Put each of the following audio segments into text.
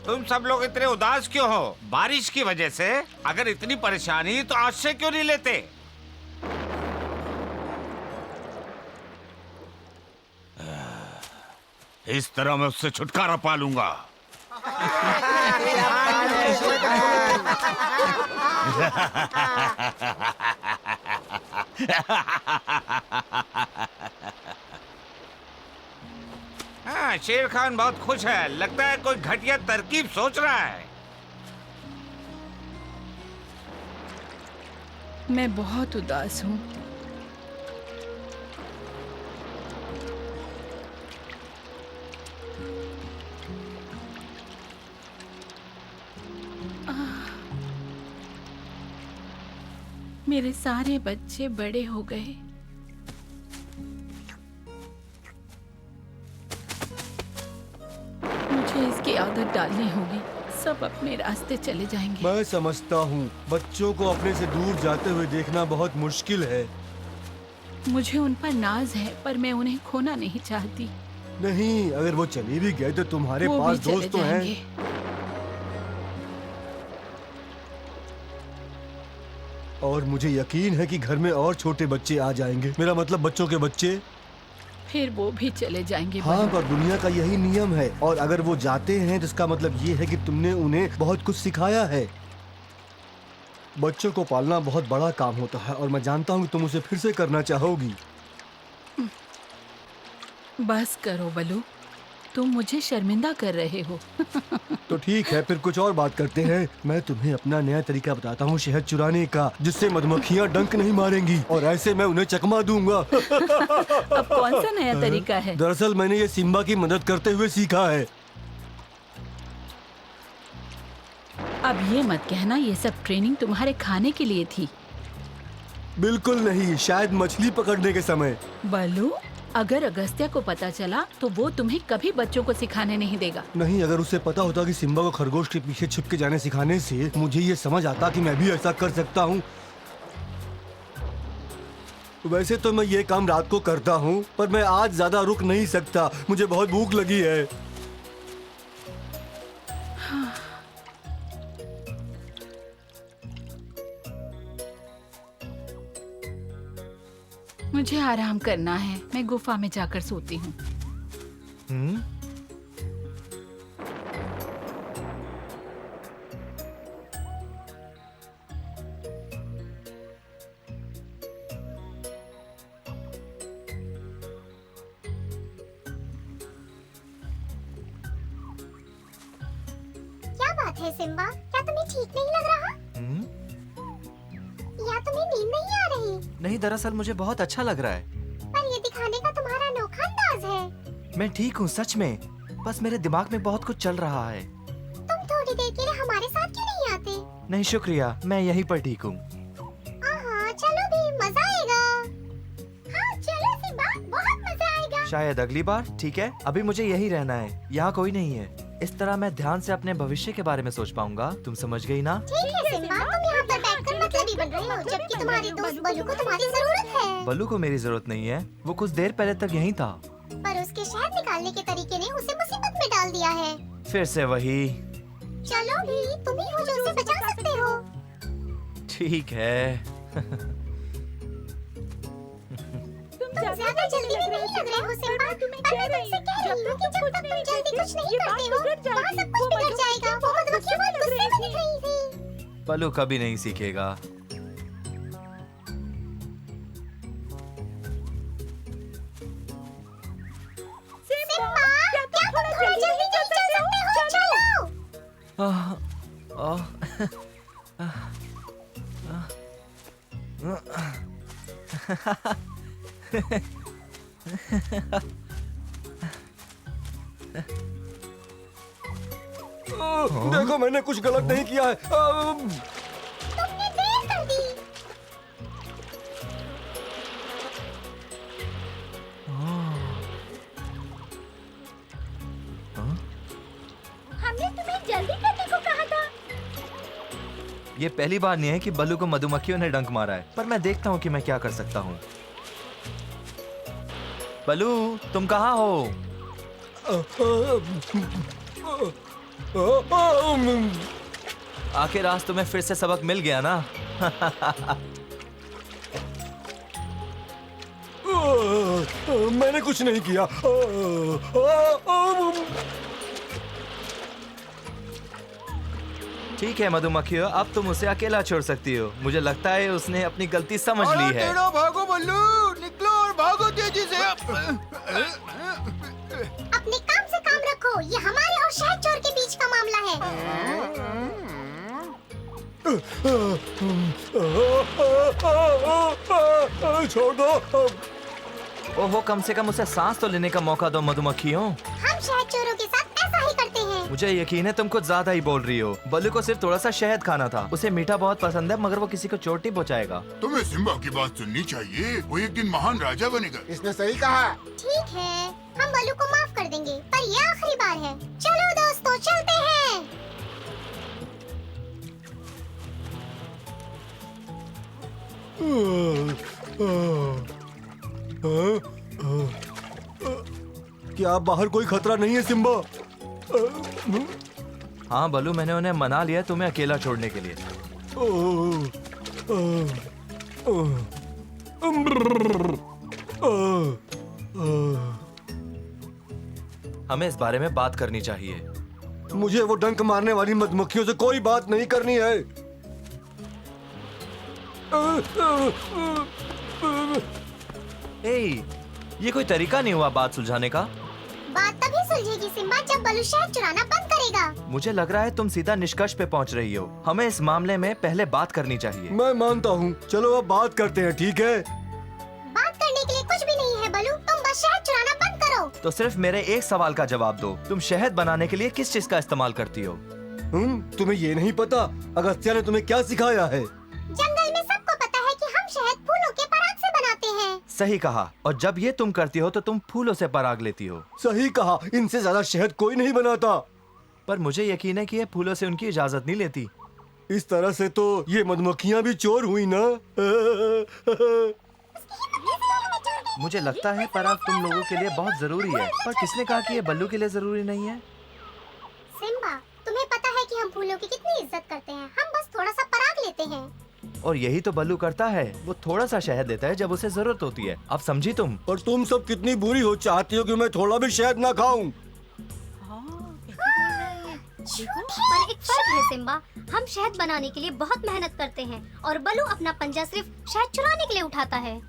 तुम सब लोग इतने उदास क्यों हो? बारिश की वजह से? अगर इतनी परेशानी तो आज से क्यों नहीं लेते? इस तरह मैं उससे छुटकारा पा लूंगा। हाँ, शेर खान बहुत खुश है। लगता है कोई घटिया तरकीब सोच रहा है। मैं बहुत उदास हूँ। मेरे सारे बच्चे बड़े हो गए। मुझे इसकी आदत डालनी होगी। सब अपने रास्ते चले जाएंगे। मैं समझता हूँ, बच्चों को अपने से दूर जाते हुए देखना बहुत मुश्किल है। मुझे उन पर नाज है, पर मैं उन्हें खोना नहीं चाहती। नहीं, अगर वो चले भी गए तो तुम्हारे वो पास भी चले दोस्त तो हैं। जाएंगे। और मुझे यकीन है कि घर में और छोटे बच्चे आ जाएंगे। मेरा मतलब बच्चों के बच्चे। फिर वो भी चले जाएंगे। हाँ, पर दुनिया का यही नियम है। और अगर वो जाते हैं तो इसका मतलब ये है कि तुमने उन्हें बहुत कुछ सिखाया है। बच्चों को पालना बहुत बड़ा काम होता है और मैं जानता हूँ कि तुम उसे फिर से करना चाहोगी। बस करो बलू, तुम मुझे शर्मिंदा कर रहे हो। तो ठीक है, फिर कुछ और बात करते हैं। मैं तुम्हें अपना नया तरीका बताता हूँ शहद चुराने का, जिससे मधुमक्खियाँ डंक नहीं मारेंगी और ऐसे मैं उन्हें चकमा दूंगा। अब कौन सा नया तरीका है? दरअसल मैंने ये सिम्बा की मदद करते हुए सीखा है। अब ये मत कहना ये सब ट्रेनिंग तुम्हारे खाने के लिए थी। बिल्कुल नहीं, शायद मछली पकड़ने के समय। बलू, अगर अगस्त्या को पता चला तो वो तुम्हें कभी बच्चों को सिखाने नहीं देगा। नहीं, अगर उसे पता होता कि सिम्बा को खरगोश के पीछे छिप के जाने सिखाने से मुझे ये समझ आता कि मैं भी ऐसा कर सकता हूँ। वैसे तो मैं ये काम रात को करता हूँ, पर मैं आज ज्यादा रुक नहीं सकता। मुझे बहुत भूख लगी है। मुझे आराम करना है। मैं गुफा में जाकर सोती हूँ। क्या बात है सिम्बा? क्या तुम्हें ठीक नहीं लग रहा? या तुम्हें नींद नहीं आ रही? नहीं, दरअसल मुझे बहुत अच्छा लग रहा है। पर ये दिखाने का तुम्हारा अनोखा अंदाज है। मैं ठीक हूँ सच में, बस मेरे दिमाग में बहुत कुछ चल रहा है। तुम थोड़ी देर के लिए हमारे साथ क्यों नहीं आते? नहीं शुक्रिया, मैं यहीं पर ठीक हूँ। हाँ, चलो भी, मजा आएगा। हाँ चलो सिम्बा, बहुत मजा आएगा। शायद अगली बार। ठीक है, अभी मुझे यहीं रहना है, यहाँ कोई नहीं है। इस तरह मैं ध्यान से अपने भविष्य के बारे में सोच पाऊंगा। तुम समझ गई ना? ठीक है सिम्बा, तुम यहाँ पर बैठकर मतलबी बन रहे हो, जबकि तुम्हारे दोस्त बलू को तुम्हारी जरूरत है। बल्लू को मेरी जरूरत नहीं है, वो कुछ देर पहले तक यहीं था। पर उसके शहद निकालने के तरीके ने उसे मुसीबत में डाल दिया है। फिर से वही। चलो भी, तुम ही हो जो उसे बचा सकते हो। ठीक है। तुम ज्यादा जल्दी में नहीं लग रहे हो सिम्बा, पर मैं तुमसे कह रही हूँ कि जब तक तुम जल्दी कुछ नहीं करते हो, वहाँ सब कुछ बिगड़ जाएगा। वो मधुमक्खियाँ बहुत गुस्से में दिख रही थी। बल्लू कभी नहीं सीखेगा। सिम्बा, क्या तुम थोड़ा जल्दी नहीं चल सकते हो? चलो। आह, आह, देखो, मैंने कुछ गलत नहीं किया है। तुमने देर कर दी। हमने तुम्हें जल्दी करने को कहा था। ये पहली बार नहीं है कि बल्लू को मधुमक्खियों ने डंक मारा है, पर मैं देखता हूँ कि मैं क्या कर सकता हूँ। बल्लू, तुम कहाँ हो? आखिर आज तुम्हें फिर से सबक मिल गया ना? मैंने कुछ नहीं किया। ठीक है मधुमक्खियों, अब तुम उसे अकेला छोड़ सकती हो। मुझे लगता है उसने अपनी गलती समझ ली है। भागो बल्लू, निकलो और भागो तेजी से। अपने काम से काम रखो, ये हमारे और शहद चोर के बीच का मामला है। छोड़ दो। ओहो, कम से कम उसे सांस तो लेने का मौका दो मधुमक्खियों। हम शहद चोरों के साथ ऐसा ही करते हैं। मुझे यकीन है तुम कुछ ज्यादा ही बोल रही हो। बल्लू को सिर्फ थोड़ा सा शहद खाना था। उसे मीठा बहुत पसंद है, मगर वो किसी को चोट नहीं पहुँचाएगा। तुम्हें सिम्बा की बात सुननी चाहिए, वो एक दिन महान राजा बनेगा। इसने सही कहा। ठीक है, हम बल्लू को माफ कर देंगे, पर ये आखिरी बार है। चलो दोस्तों, चलते हैं। क्या बाहर कोई खतरा नहीं है सिम्बा? हाँ बल्लू, मैंने उन्हें मना लिया तुम्हें अकेला छोड़ने के लिए। हमें इस बारे में बात करनी चाहिए। मुझे वो डंक मारने वाली मधुमक्खियों से कोई बात नहीं करनी है। ए, ये कोई तरीका नहीं हुआ बात सुलझाने का। बात तभी सुलझेगी सिम्बा, जब बल्लू शहद चुराना बंद करेगा। मुझे लग रहा है तुम सीधा निष्कर्ष पे पहुंच रही हो। हमें इस मामले में पहले बात करनी चाहिए। मैं मानता हूँ, चलो अब बात करते हैं, ठीक है? बात करने के लिए कुछ भी नहीं है बल्लू, तुम बस शहद चुराना बंद करो। तो सिर्फ मेरे एक सवाल का जवाब दो। तुम शहद बनाने के लिए किस चीज का इस्तेमाल करती हो? तुम्हें ये नहीं पता अगस्त्या ने तुम्हें क्या सिखाया है? जंगल में सबको पता है कि हम शहद फूलों के पराग से बनाते हैं। सही कहा। और जब ये तुम करती हो तो तुम फूलों से पराग लेती हो। सही कहा, इनसे ज्यादा शहद कोई नहीं बनाता। पर मुझे यकीन है कि ये फूलों से उनकी इजाजत नहीं लेती। इस तरह से तो ये मधुमक्खियाँ भी चोर हुई ना। मुझे लगता है पराग तुम लोगों के लिए बहुत जरूरी है, पर किसने कहा कि ये बल्लू के लिए जरूरी नहीं है? सिम्बा, तुम्हें पता है कि हम फूलों की कितनी इज्जत करते हैं। हम बस थोड़ा सा पराग लेते हैं। और यही तो बल्लू करता है। वो थोड़ा सा शहद लेता है जब उसे जरूरत होती है। अब समझी तुम? पर तुम सब कितनी बुरी हो, चाहती हो कि मैं थोड़ा भी शहद ना खाऊं। पर एक फर्क है सिम्बा, हम शहद बनाने के लिए बहुत मेहनत करते हैं और बल्लू अपना पंजा सिर्फ शहद चुराने के लिए उठाता है।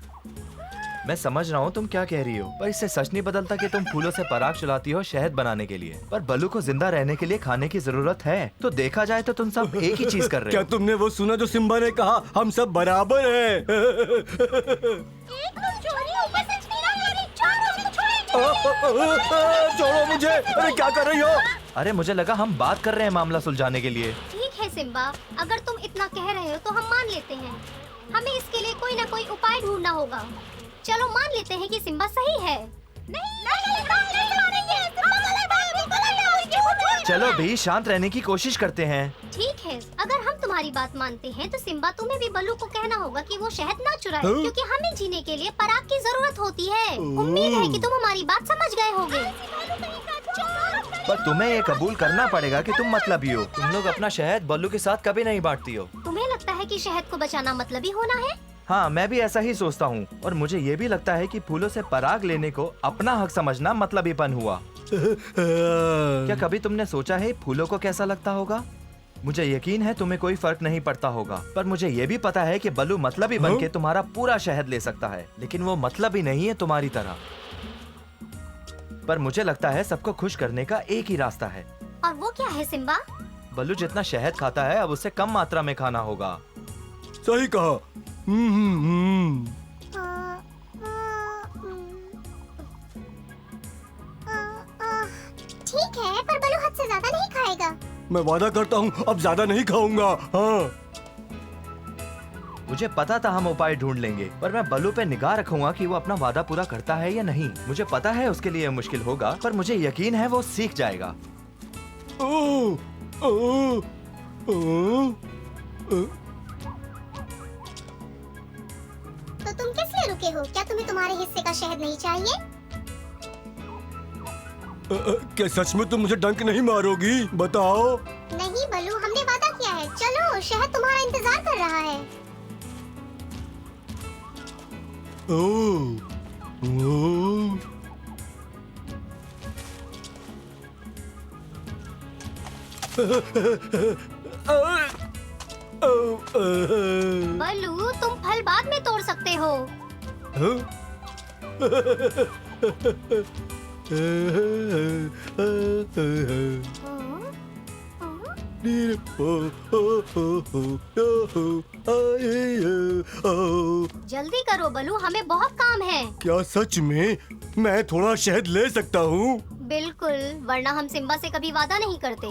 मैं समझ रहा हूँ तुम क्या कह रही हो, पर इससे सच नहीं बदलता कि तुम फूलों से पराग चलाती हो शहद बनाने के लिए। पर बल्लू को जिंदा रहने के लिए खाने की जरूरत है। तो देखा जाए तो तुम सब एक ही चीज कर रहे क्या हो। तुमने वो सुना जो सिम्बा ने कहा, हम सब बराबर हैं? छोड़ो मुझे, अरे क्या कर रही हो? अरे मुझे लगा हम बात कर रहे हैं मामला सुलझाने के लिए। ठीक है सिम्बा, अगर तुम इतना कह रहे हो तो हम मान लेते हैं। हमें इसके लिए कोई ना कोई उपाय ढूंढना होगा। चलो मान लेते हैं कि सिम्बा सही है। चलो भी शांत रहने की कोशिश करते हैं। ठीक है, अगर हम तुम्हारी बात मानते हैं तो सिम्बा तुम्हें भी बल्लू को कहना होगा कि वो शहद ना चुराए, क्योंकि हमें जीने के लिए पराग की जरूरत होती है। उम्मीद है कि तुम हमारी बात समझ गए होगे। पर तुम्हें ये कबूल करना पड़ेगा कि तुम मतलबी हो। तुम लोग अपना शहद बल्लू के साथ कभी नहीं बांटती हो। तुम्हें लगता है कि शहद को बचाना मतलबी होना है? हाँ, मैं भी ऐसा ही सोचता हूँ। और मुझे ये भी लगता है कि फूलों से पराग लेने को अपना हक समझना मतलबीपन हुआ। क्या कभी तुमने सोचा है फूलों को कैसा लगता होगा? मुझे यकीन है तुम्हें कोई फर्क नहीं पड़ता होगा, पर मुझे ये भी पता है कि बल्लू मतलबी बन के तुम्हारा पूरा शहद ले सकता है, लेकिन वो मतलबी नहीं है तुम्हारी तरह। पर मुझे लगता है सबको खुश करने का एक ही रास्ता है। और वो क्या है सिम्बा? बल्लू जितना शहद खाता है अब उसे कम मात्रा में खाना होगा। सही कहा। ठीक है, पर बल्लू हद से ज्यादा नहीं खाएगा। मैं वादा करता हूँ अब ज्यादा नहीं खाऊंगा। हाँ। मुझे पता था हम उपाय ढूंढ लेंगे, पर मैं बल्लू पे निगाह रखूंगा कि वो अपना वादा पूरा करता है या नहीं। मुझे पता है उसके लिए मुश्किल होगा, पर मुझे यकीन है वो सीख जाएगा। तो तुम किस लिए रुके हो? क्या तुम्हें तुम्हारे हिस्से का शहद नहीं चाहिए? क्या सच में तुम मुझे डंक नहीं मारोगी? बताओ। नहीं बल्लू, हमने वादा किया है। चलो, शहद तुम्हारा इंतजार कर रहा है। ओह, ओह। बल्लू, तुम फल बाद में तोड़ सकते हो। जल्दी करो बल्लू, हमें बहुत काम है। क्या सच में मैं थोड़ा शहद ले सकता हूँ? बिल्कुल, वरना हम सिम्बा से कभी वादा नहीं करते।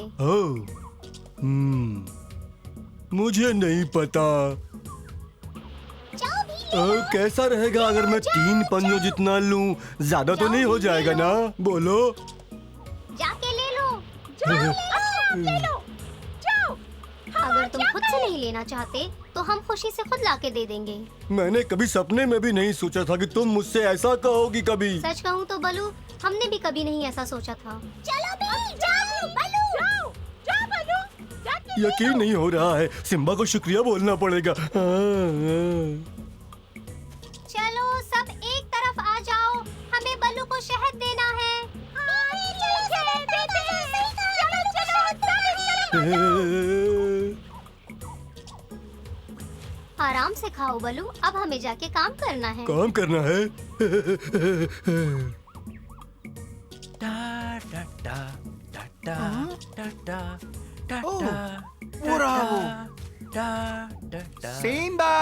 मुझे नहीं पता। कैसा रहेगा अगर मैं 3 पंजों जितना लूं? ज्यादा तो नहीं हो जाएगा ना? बोलो। जाके ले लो। ले लो। अगर तुम खुद से नहीं लेना चाहते तो हम खुशी से खुद लाके दे देंगे। मैंने कभी सपने में भी नहीं सोचा था कि तुम मुझसे ऐसा कहोगी कभी। सच कहूँ तो बल्लू, हमने भी कभी नहीं ऐसा सोचा था। चलो भी, जाओ बल्लू। जाओ बल्लू। यकीन नहीं हो रहा है। सिम्बा को शुक्रिया बोलना पड़ेगा। चलो सब एक तरफ आ जाओ, हमें बल्लू को शहद देना है। आराम से खाओ बल्लू, अब हमें जाके काम करना है। काम करना है। वो रहा वो। सिम्बा,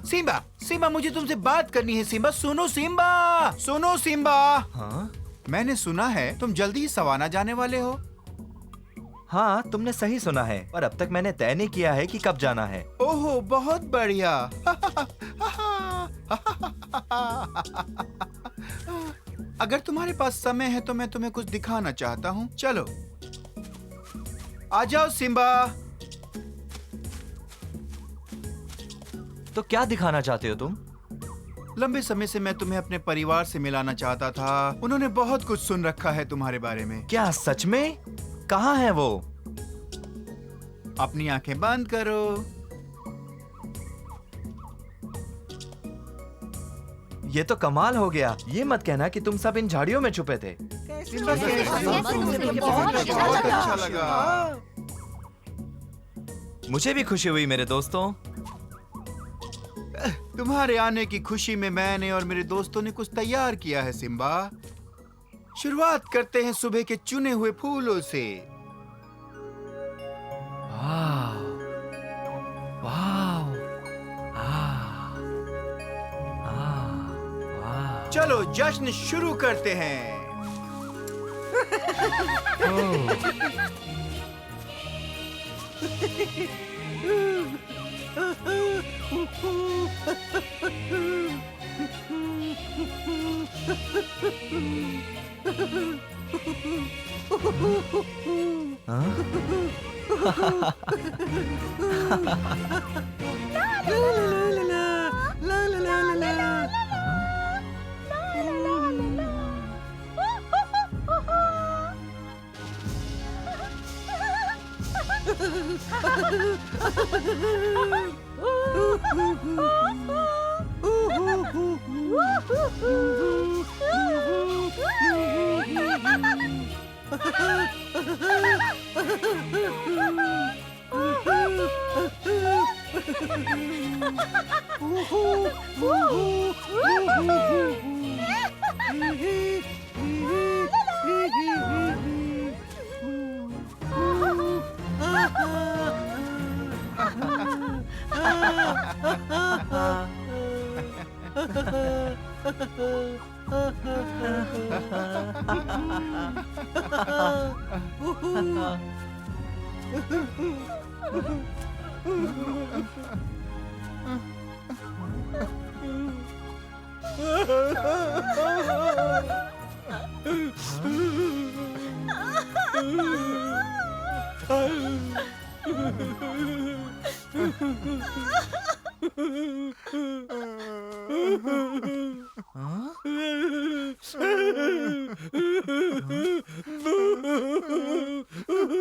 सिम्बा, सिम्बा, मुझे तुमसे बात करनी है। सिम्बा, सुनो सिम्बा, सुनो सिम्बा। हाँ मैंने सुना है तुम जल्दी ही सवाना जाने वाले हो। हाँ, तुमने सही सुना है, और अब तक मैंने तय नहीं किया है कि कब जाना है। ओहो, बहुत बढ़िया। अगर तुम्हारे पास समय है तो मैं तुम्हें कुछ दिखाना चाहता हूँ। चलो आ जाओ सिम्बा। तो क्या दिखाना चाहते हो तुम? लंबे समय से मैं तुम्हें अपने परिवार से मिलाना चाहता था। उन्होंने बहुत कुछ सुन रखा है तुम्हारे बारे में। क्या सच में? कहाँ है वो? अपनी आंखें बंद करो। ये तो कमाल हो गया। ये मत कहना कि तुम सब इन झाड़ियों में छुपे थे। बहुत अच्छा लगा। मुझे भी खुशी हुई मेरे दोस्तों। तुम्हारे आने की खुशी में मैंने और मेरे दोस्तों ने कुछ तैयार किया है सिम्बा। शुरुआत करते हैं सुबह के चुने हुए फूलों से। वाह, वाह, वाह। चलो जश्न शुरू करते हैं।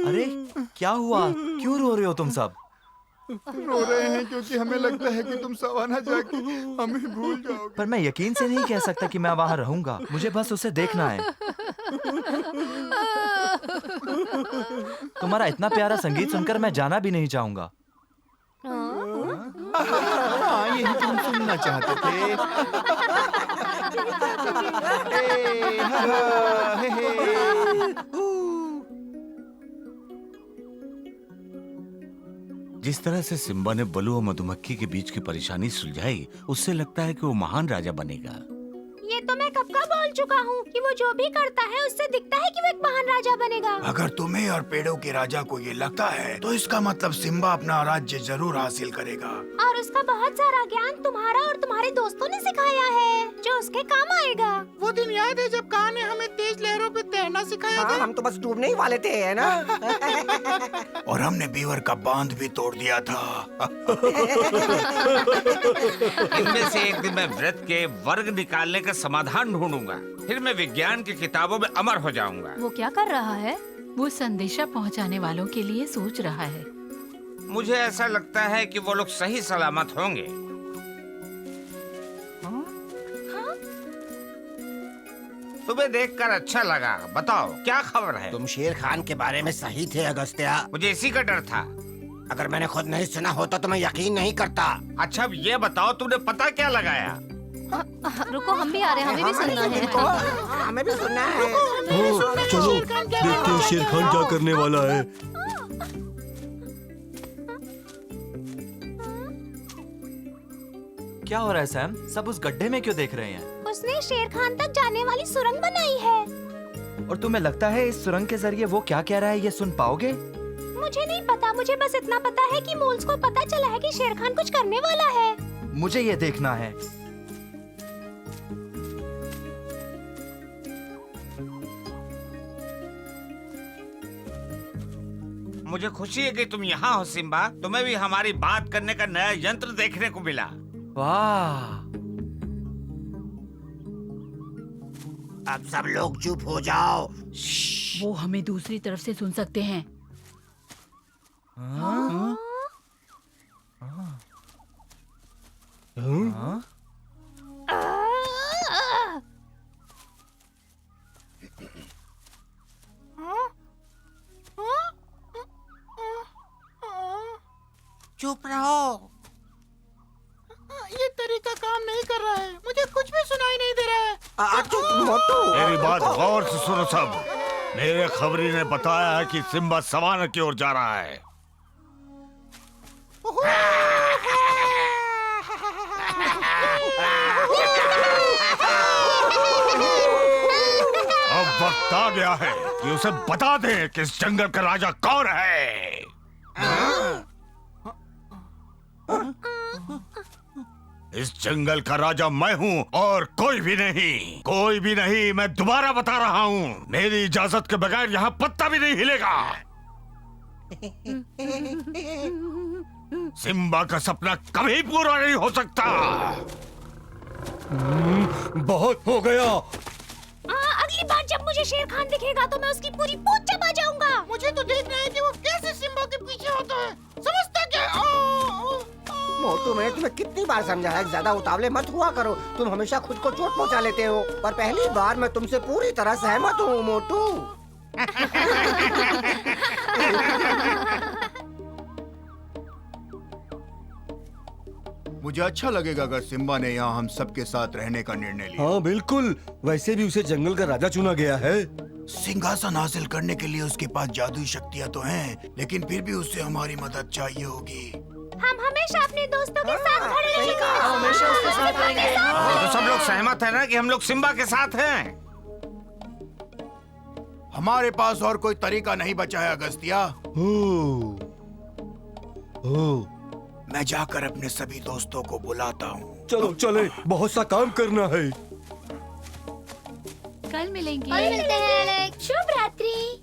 अरे क्या हुआ, क्यों रो रहे हो तुम सब? रो रहे हैं क्योंकि हमें लगता है कि तुम सवाना जाके हमें भूल जाओगे। पर मैं यकीन से नहीं कह सकता कि मैं वहां रहूंगा। मुझे बस उसे देखना है। तुम्हारा इतना प्यारा संगीत सुनकर मैं जाना भी नहीं चाहूंगा। हाँ, यही तुम सुनना चाहते थे। ए, हा, हा, हे, हे। जिस तरह से सिम्बा ने बलू और मधुमक्खी के बीच की परेशानी सुलझाई, उससे लगता है कि वो महान राजा बनेगा। ये तो मैं कब का बोल चुका हूँ कि वो जो भी करता है उससे दिखता है कि वो एक महान राजा बनेगा। अगर तुम्हें और पेड़ों के राजा को ये लगता है तो इसका मतलब सिम्बा अपना राज्य जरूर हासिल करेगा। और उसका बहुत सारा ज्ञान तुम्हारा और तुम्हारे दोस्तों ने सिखाया है जो उसके काम आएगा। वो दिन याद है जब कान ने हमें तेज लहरों पे तैरना सिखाया था? हम तो बस डूबने ही वाले थे, है ना? और हमने बीवर का बांध भी तोड़ दिया था। इनमें से एक दिन मैं व्रत के वर्ग निकालने का समाधान ढूंढूंगा, फिर मैं विज्ञान की किताबों में अमर हो जाऊंगा। वो क्या कर रहा है? वो संदेशा पहुंचाने वालों के लिए सोच रहा है। मुझे ऐसा लगता है कि वो लोग सही सलामत होंगे। तुम्हें देखकर अच्छा लगा। बताओ क्या खबर है? तुम शेर खान के बारे में सही थे अगस्त्या। मुझे इसी का डर था। अगर मैंने खुद नहीं सुना होता तो मैं यकीन नहीं करता। अच्छा अब ये बताओ तुमने पता क्या लगाया? रुको, हम भी आ रहे हैं, हमें भी सुनना है। हमें भी सुनना है। चलो देखते हैं शेर खान क्या करने वाला है। क्या हो रहा है सैम? सब उस गड्ढे में क्यों देख रहे हैं? उसने शेर खान तक जाने वाली सुरंग बनाई है। और तुम्हें लगता है इस सुरंग के जरिए वो क्या कह रहा है ये सुन पाओगे? मुझे नहीं पता, मुझे बस इतना पता है कि मूल्स को पता चला है कि शेर खान कुछ करने वाला है। मुझे ये देखना है। मुझे खुशी है कि तुम यहाँ हो सिम्बा। तुम्हें भी हमारी बात करने का नया यंत्र देखने को मिला। वाह! अब सब लोग चुप हो जाओ। वो हमें दूसरी तरफ से सुन सकते हैं। हाँ? हाँ? चुप रहो। ये तरीका काम नहीं कर रहा है। मुझे कुछ भी सुनाई नहीं दे रहा है। मोटू, मेरी बात गौर से सुनो सब। मेरे खबरी ने बताया है कि सिम्बा सवाना की ओर जा रहा है। अब वक्त आ गया है कि उसे बता दें कि इस जंगल का राजा कौन है। इस जंगल का राजा मैं हूँ और कोई भी नहीं, कोई भी नहीं। मैं दोबारा बता रहा हूँ, मेरी इजाजत के बगैर यहाँ पत्ता भी नहीं हिलेगा। सिम्बा का सपना कभी पूरा नहीं हो सकता। बहुत हो गया। अगली बार जब मुझे शेर खान दिखेगा तो मैं उसकी पूरी पूंछ चबा जाऊंगा। मुझे तो देखना है कि वो कैसे सिम्बा के पीछे होता है। समझता क्या? मोटू, मैंने तुम्हें कितनी बार समझाया, ज्यादा उतावले मत हुआ करो। तुम हमेशा खुद को चोट पहुंचा लेते हो। पर पहली बार मैं तुमसे पूरी तरह सहमत हूँ मोटू। मुझे अच्छा लगेगा अगर सिम्बा ने यहाँ हम सबके साथ रहने का निर्णय लिया। हाँ बिल्कुल, वैसे भी उसे जंगल का राजा चुना गया है। सिंहासन हासिल करने के लिए उसके पास जादुई शक्तियाँ तो हैं, लेकिन फिर भी उससे हमारी मदद चाहिए होगी। हम हमेशा अपने दोस्तों के साथ खड़े रहेंगे। हमेशा उसके साथ रहेंगे। तो सब लोग सहमत है ना कि हम लोग सिम्बा के साथ हैं? हमारे पास और कोई तरीका नहीं बचा है अगस्त्या। मैं जाकर अपने सभी दोस्तों को बुलाता हूँ। चलो चले, बहुत सा काम करना है। कल मिलेंगे। कल मिलते हैं। शुभ रात्रि।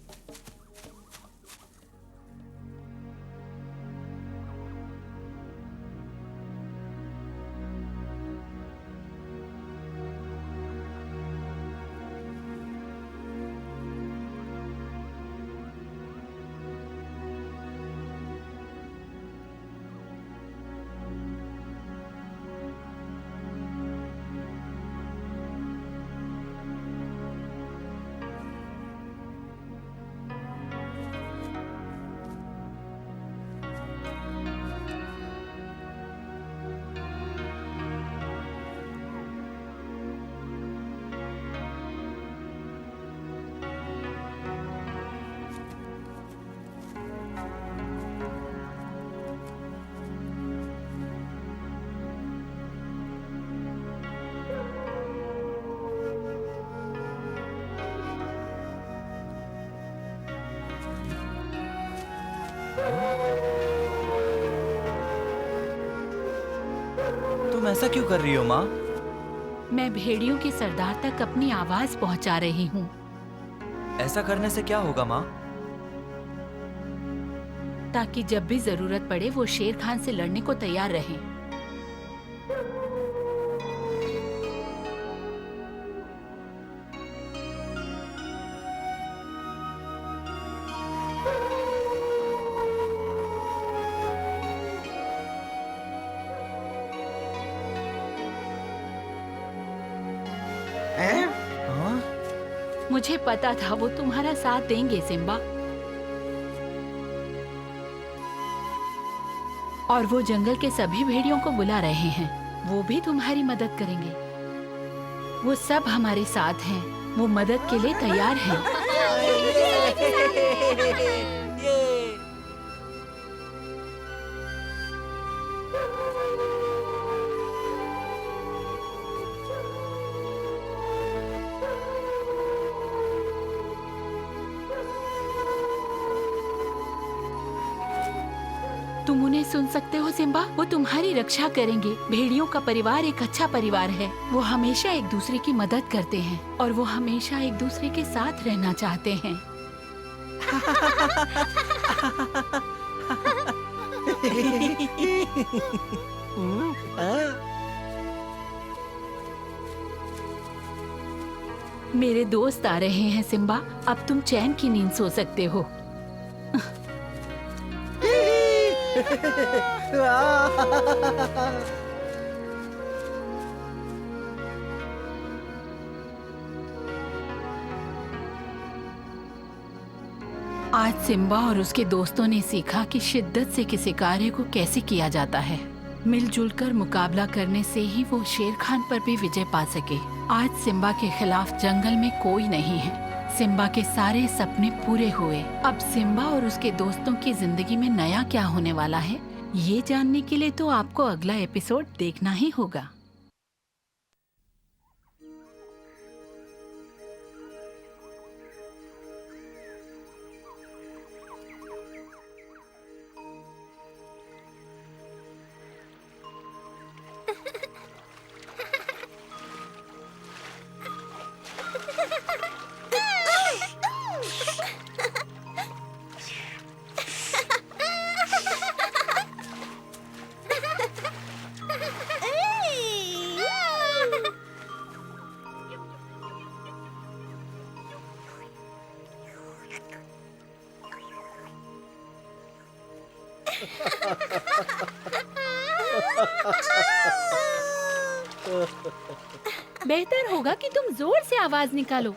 तुम ऐसा क्यों कर रही हो माँ? मैं भेड़ियों के सरदार तक अपनी आवाज पहुंचा रही हूँ। ऐसा करने से क्या होगा माँ? ताकि जब भी जरूरत पड़े वो शेर खान से लड़ने को तैयार रहें। मुझे पता था वो तुम्हारा साथ देंगे सिम्बा। और वो जंगल के सभी भेड़ियों को बुला रहे हैं। वो भी तुम्हारी मदद करेंगे। वो सब हमारे साथ हैं। वो मदद के लिए तैयार हैं। तुम उन्हें सुन सकते हो सिम्बा। वो तुम्हारी रक्षा करेंगे। भेड़ियों का परिवार एक अच्छा परिवार है। वो हमेशा एक दूसरे की मदद करते हैं और वो हमेशा एक दूसरे के साथ रहना चाहते हैं। मेरे दोस्त आ रहे हैं सिम्बा। अब तुम चैन की नींद सो सकते हो। आज सिम्बा और उसके दोस्तों ने सीखा कि शिद्दत से किसी कार्य को कैसे किया जाता है। मिलजुल कर मुकाबला करने से ही वो शेर खान पर भी विजय पा सके। आज सिम्बा के खिलाफ जंगल में कोई नहीं है। सिम्बा के सारे सपने पूरे हुए। अब सिम्बा और उसके दोस्तों की जिंदगी में नया क्या होने वाला है, ये जानने के लिए तो आपको अगला एपिसोड देखना ही होगा। बेहतर होगा कि तुम जोर से आवाज निकालो।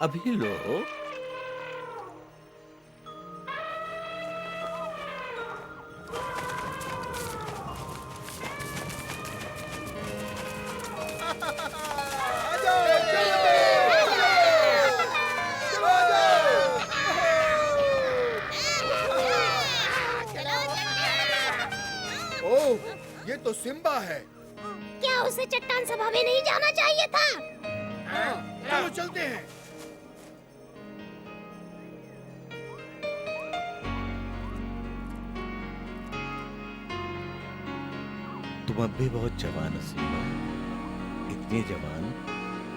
अभी लो। ओह, ये तो सिम्बा है। क्या उसे चट्टान सभा में नहीं जाना चाहिए था? चलो चलते हैं। तुम अब भी बहुत जवान हो सिम्बा। इतने जवान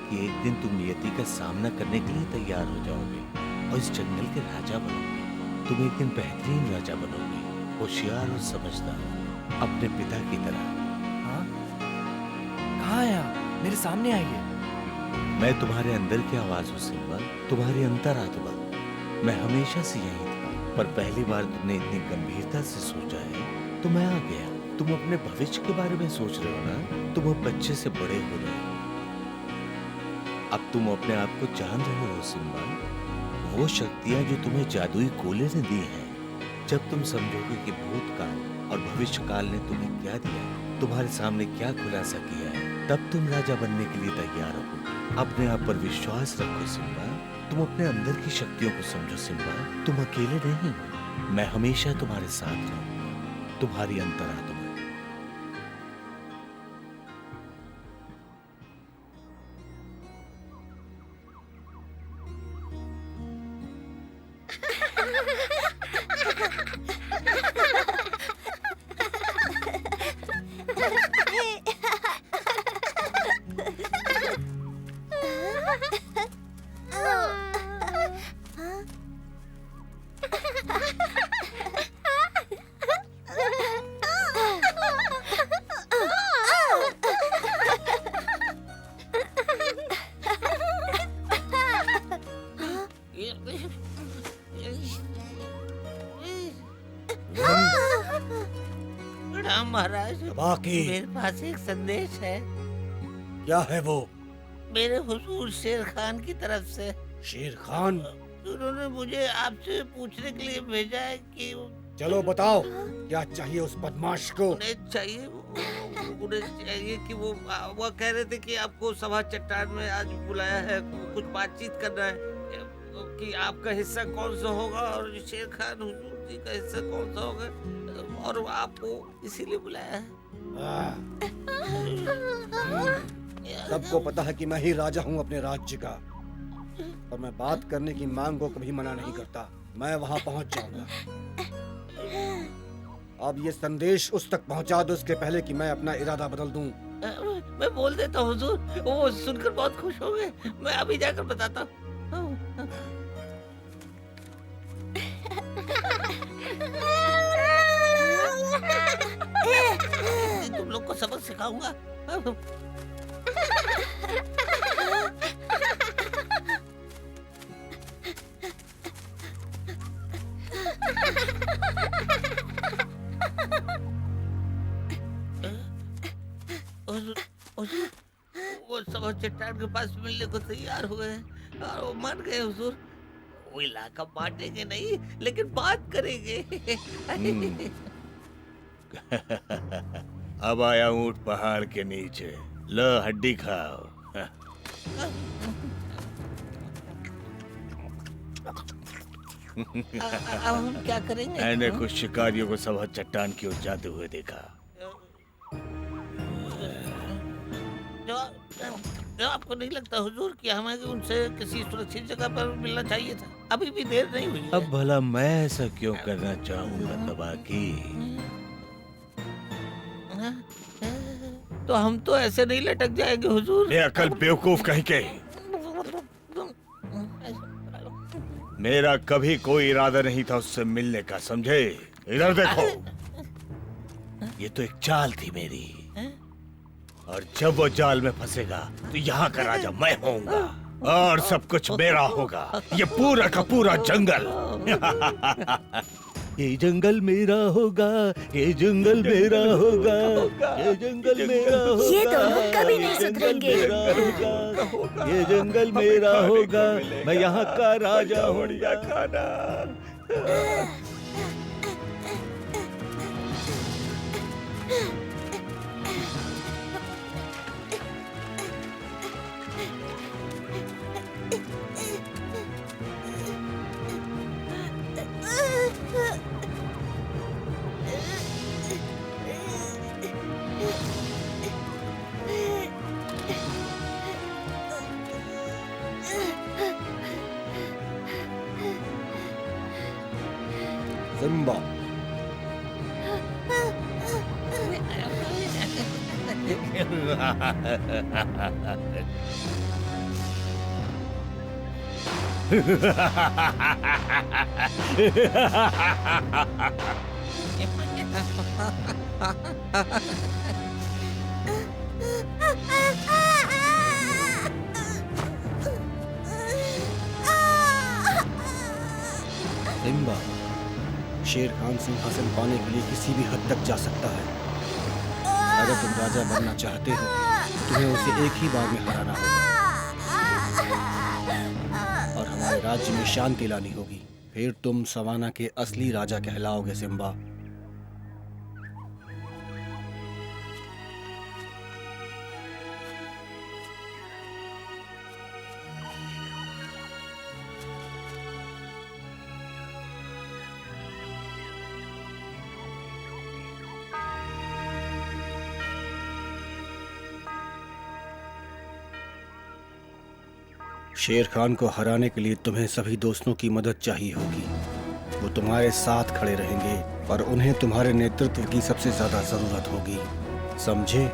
कि एक दिन तुम नियति का सामना करने के लिए तैयार हो जाओगे और इस जंगल के राजा बनोगे। तुम एक दिन बेहतरीन राजा बनोगे, होशियार और समझदार, अपने पिता की तरह। कहाँ है आप? मेरे सामने आइए। मैं तुम्हारे अंदर की आवाज हूँ सिम्बा, तुम्हारी अंतरात्मा। मैं हमेशा से यही था, पर पहली बार तुमने इतनी गंभीरता से सोचा है तो मैं आ गया। तुम अपने भविष्य के बारे में सोच रहे हो ना? तुम अब बच्चे से बड़े हो रहे हो। अब तुम अपने आप को जान रहे हो सिम्बा। वो शक्तियां जो तुम्हें जादुई कोले ने दी हैं, जब तुम समझोगे कि भूतकाल और भविष्य काल ने तुम्हें क्या दिया, तुम्हारे सामने क्या खुलासा किया है, तब तुम राजा बनने के लिए तैयार हो। अपने आप पर विश्वास रखो सिम्बा। तुम अपने अंदर की शक्तियों को समझो सिम्बा। तुम अकेले नहीं हो। मैं हमेशा तुम्हारे साथ रहूंगा, तुम्हारी अंतरात्मा। प्रणाम महाराज। बाकी मेरे पास एक संदेश है। क्या है वो? मेरे हुजूर शेर खान की तरफ से। शेर खान? उन्होंने मुझे आपसे पूछने के लिए भेजा है कि चलो बताओ, क्या चाहिए उस बदमाश को? उन्हें चाहिए कि वो कह रहे थे कि आपको सभा चट्टान में आज बुलाया है, कुछ बातचीत करना है कि आपका हिस्सा कौन सा होगा और शेर खान हुजूर जी का हिस्सा कौन सा होगा, और आपको इसीलिए बुलाया है। सबको पता है कि मैं ही राजा हूँ अपने राज्य का, और मैं बात करने की मांग को कभी मना नहीं करता। मैं वहाँ पहुँच जाऊंगा। अब ये संदेश उस तक पहुँचा दो इसके पहले कि मैं अपना इरादा बदल दूं। मैं बोल देता हूँ हुजूर, वो सुनकर बहुत खुश होंगे। मैं अभी जाकर बताता हूँ। तुम लोग को सबक सिखाऊंगा। वो सब चट्टान के पास मिलने को तैयार हुए हैं और वो मान गए हुजूर। वो इलाका बांटेंगे नहीं, लेकिन बात करेंगे। अब आया ऊंट पहाड़ के नीचे, लो हड्डी खाओ। अब हम क्या करेंगे? मैंने कुछ शिकारियों को सभा चट्टान की ओर जाते हुए देखा। जो आपको नहीं लगता हुजूर कि हमें उनसे किसी सुरक्षित जगह पर मिलना चाहिए था? अभी भी देर नहीं हुई है। अब भला मैं ऐसा क्यों करना चाहूंगा तबाकी? तो हम तो ऐसे नहीं लटक जाएंगे हुजूर। ये अकल बेवकूफ कहीं के। मेरा कभी कोई इरादा नहीं था उससे मिलने का, समझे? इधर देखो, ये तो एक चाल थी मेरी, और जब वो जाल में फंसेगा तो यहाँ का राजा मैं होऊंगा और सब कुछ मेरा होगा। ये पूरा का पूरा जंगल। ये जंगल मेरा होगा, ये जंगल मेरा होगा, ये जंगल मेरा होगा, ये दोनों कभी नहीं सुधरेंगे। ये जंगल मेरा होगा, मैं यहाँ का राजा होऊंगा। सिम्बा, सिम्बा, शेर खान सिंहासन पाने के लिए किसी भी हद तक जा सकता है। अगर तुम राजा बनना चाहते हो तो तुम्हें उसे एक ही बार में हराना होगा और हमारे राज्य में शांति लानी होगी। फिर तुम सवाना के असली राजा कहलाओगे सिम्बा। शेर खान को हराने के लिए तुम्हें सभी दोस्तों की मदद चाहिए होगी। वो तुम्हारे साथ खड़े रहेंगे और उन्हें तुम्हारे नेतृत्व की सबसे ज्यादा जरूरत होगी, समझे?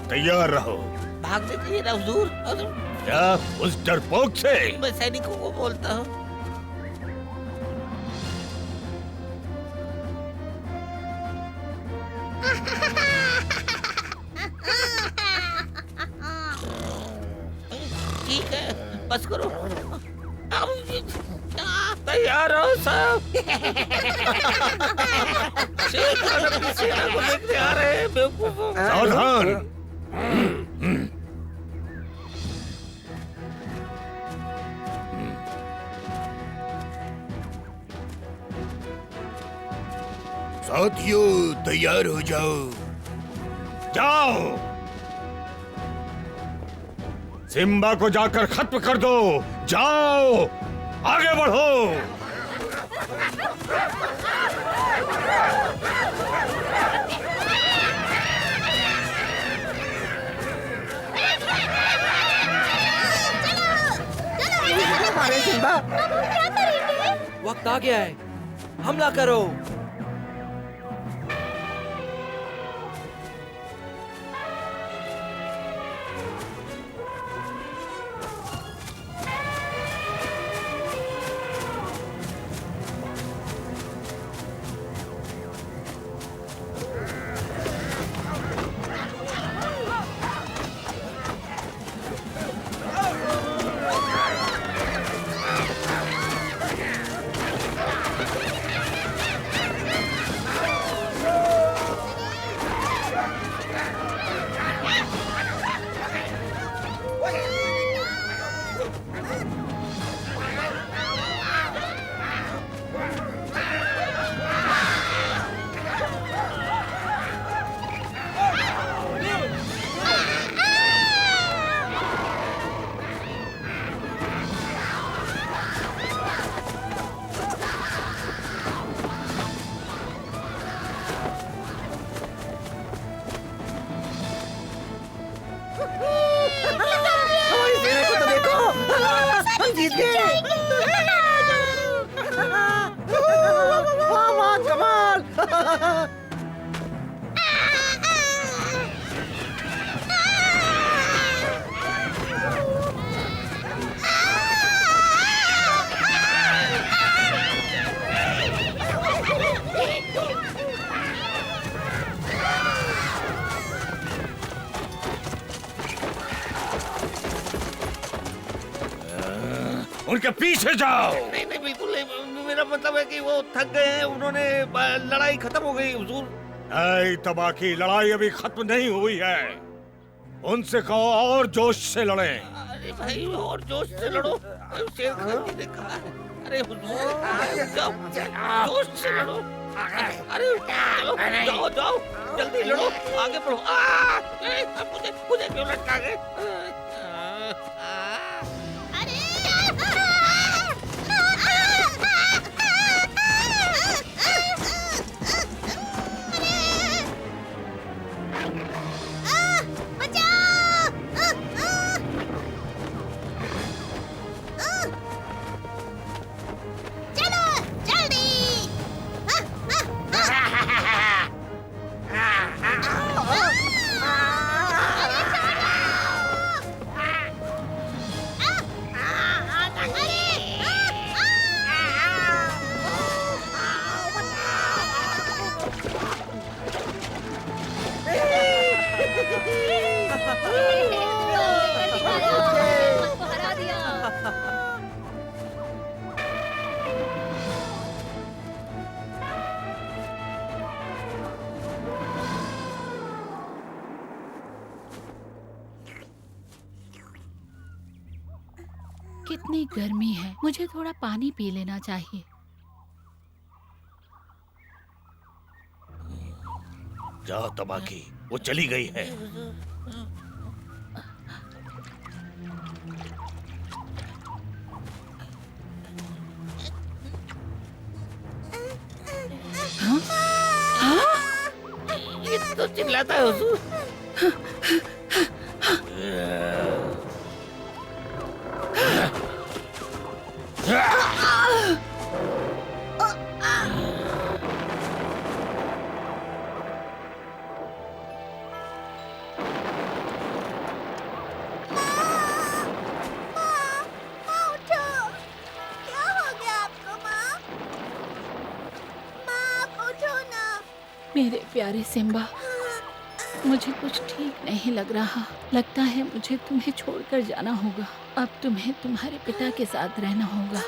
तैयार रहो। भागने चाहिए ना हुजूर, और क्या उस डरपोक से? मैं सैनिकों को बोलता हूँ। ठीक है, बस करो। तैयार हो सब? शेर खान अपनी सेना को देखने आ रहे हैं, बेवकूफों। सावधान। साथियों तैयार हो जाओ। जाओ, सिम्बा को जाकर खत्म कर दो। जाओ, आगे बढ़ो। हमारे सिम्बा, क्या करेंगे? वक्त आ गया है, हमला करो। हमारी सेना को तो देखो, हम जीत गए। वाह कमाल। उनके पीछे जाओ। नहीं नहीं, बिल्कुल नहीं। मेरा मतलब है कि वो थक गए हैं, उन्होंने लड़ाई खत्म हो गई हुजूर। नहीं तबाकी, लड़ाई अभी खत्म नहीं हुई है। उनसे कहो और जोश से लड़े। अरे भाई, और जोश से लड़ो। शेर खान जी ने कहा है। अरे हुजूर, जाओ जोश से लड़ो। अरे चलो, जाओ जाओ, जल्दी लड़ो, आगे बढ़ो। मुझे क्यों लटका गए? कितनी गर्मी है, मुझे थोड़ा पानी पी लेना चाहिए। जाओ तबाकी, वो चली गई है। ये तो चिल्लाता है हुजूर। मेरे प्यारे सिम्बा, मुझे कुछ ठीक नहीं लग रहा। लगता है मुझे तुम्हें छोड़कर जाना होगा। अब तुम्हें तुम्हारे पिता के साथ रहना होगा।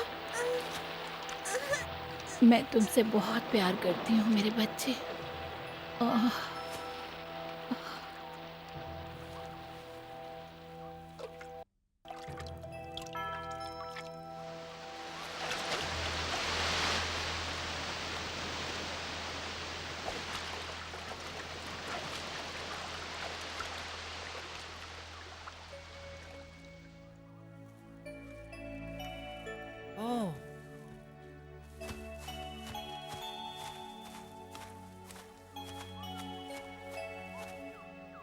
मैं तुमसे बहुत प्यार करती हूँ मेरे बच्चे। आह, ओह,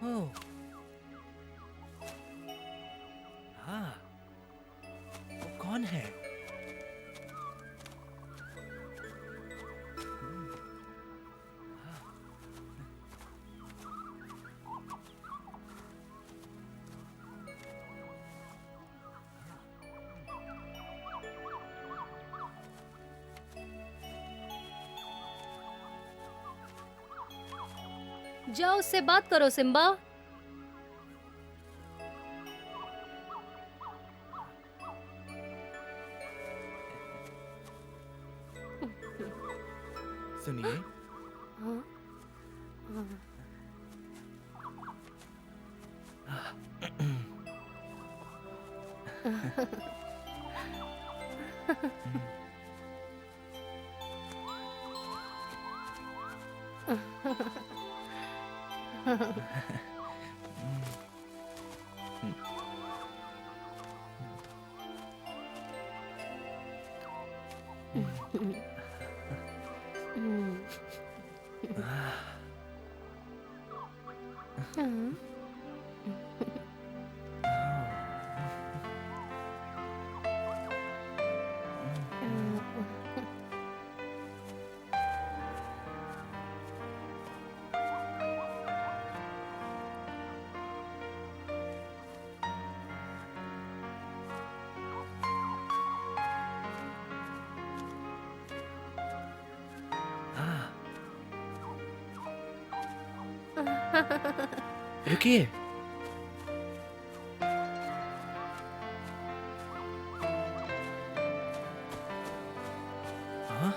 ओह, हाँ, वो कौन है? जाओ उससे बात करो सिम्बा। सुनिए, रुकिए। हाँ?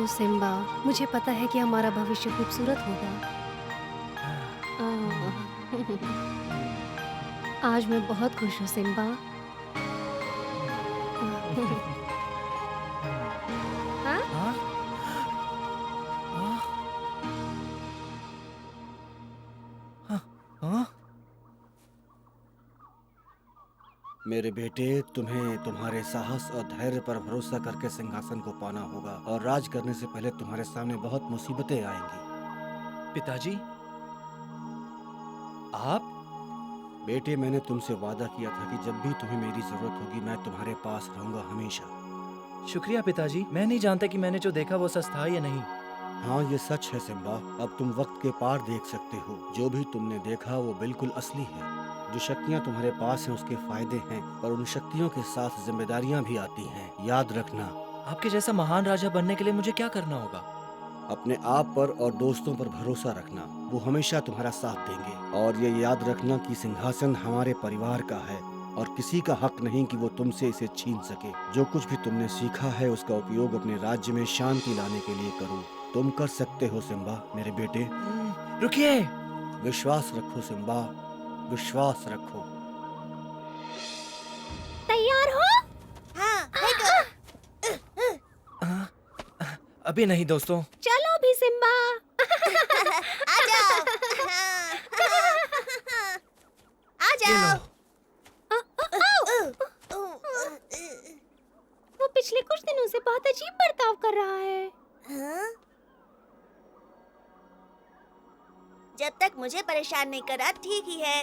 ओह सिम्बा, मुझे पता है कि हमारा भविष्य खूबसूरत होगा। आज मैं बहुत खुश हूँ सिम्बा। हाँ? मेरे बेटे, तुम्हें तुम्हारे साहस और धैर्य पर भरोसा करके सिंहासन को पाना होगा और राज करने से पहले तुम्हारे सामने बहुत मुसीबतें आएंगी। पिताजी, आप? बेटे, मैंने तुमसे वादा किया था कि जब भी तुम्हें मेरी जरूरत होगी मैं तुम्हारे पास रहूंगा हमेशा। शुक्रिया पिताजी। मैं नहीं जानता कि मैंने जो देखा वो सच था या नहीं। हाँ, ये सच है सिम्बा। अब तुम वक्त के पार देख सकते हो। जो भी तुमने देखा वो बिल्कुल असली है। जो शक्तियाँ तुम्हारे पास हैं उसके फायदे हैं, पर उन शक्तियों के साथ जिम्मेदारियाँ भी आती हैं। याद रखना। आपके जैसा महान राजा बनने के लिए मुझे क्या करना होगा? अपने आप पर और दोस्तों पर भरोसा रखना, वो हमेशा तुम्हारा साथ देंगे। और ये याद रखना कि सिंहासन हमारे परिवार का है और किसी का हक नहीं कि वो तुमसे इसे छीन सके। जो कुछ भी तुमने सीखा है उसका उपयोग अपने राज्य में शांति लाने के लिए करो। तुम कर सकते हो सिम्बा, मेरे बेटे। रुकिए। विश्वास रखो सिम्बा, विश्वास रखो। तैयार हो? अभी नहीं दोस्तों। चलो भी सिम्बा। आ जाओ। आ जाओ। वो पिछले कुछ दिनों से बहुत अजीब बर्ताव कर रहा है। जब तक मुझे परेशान नहीं करा ठीक ही है।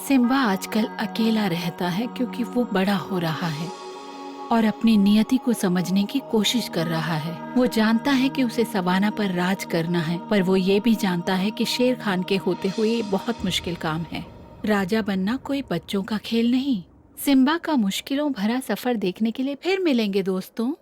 सिम्बा आजकल अकेला रहता है क्योंकि वो बड़ा हो रहा है और अपनी नियति को समझने की कोशिश कर रहा है। वो जानता है कि उसे सवाना पर राज करना है, पर वो ये भी जानता है कि शेर खान के होते हुए ये बहुत मुश्किल काम है। राजा बनना कोई बच्चों का खेल नहीं। सिम्बा का मुश्किलों भरा सफर देखने के लिए फिर मिलेंगे दोस्तों।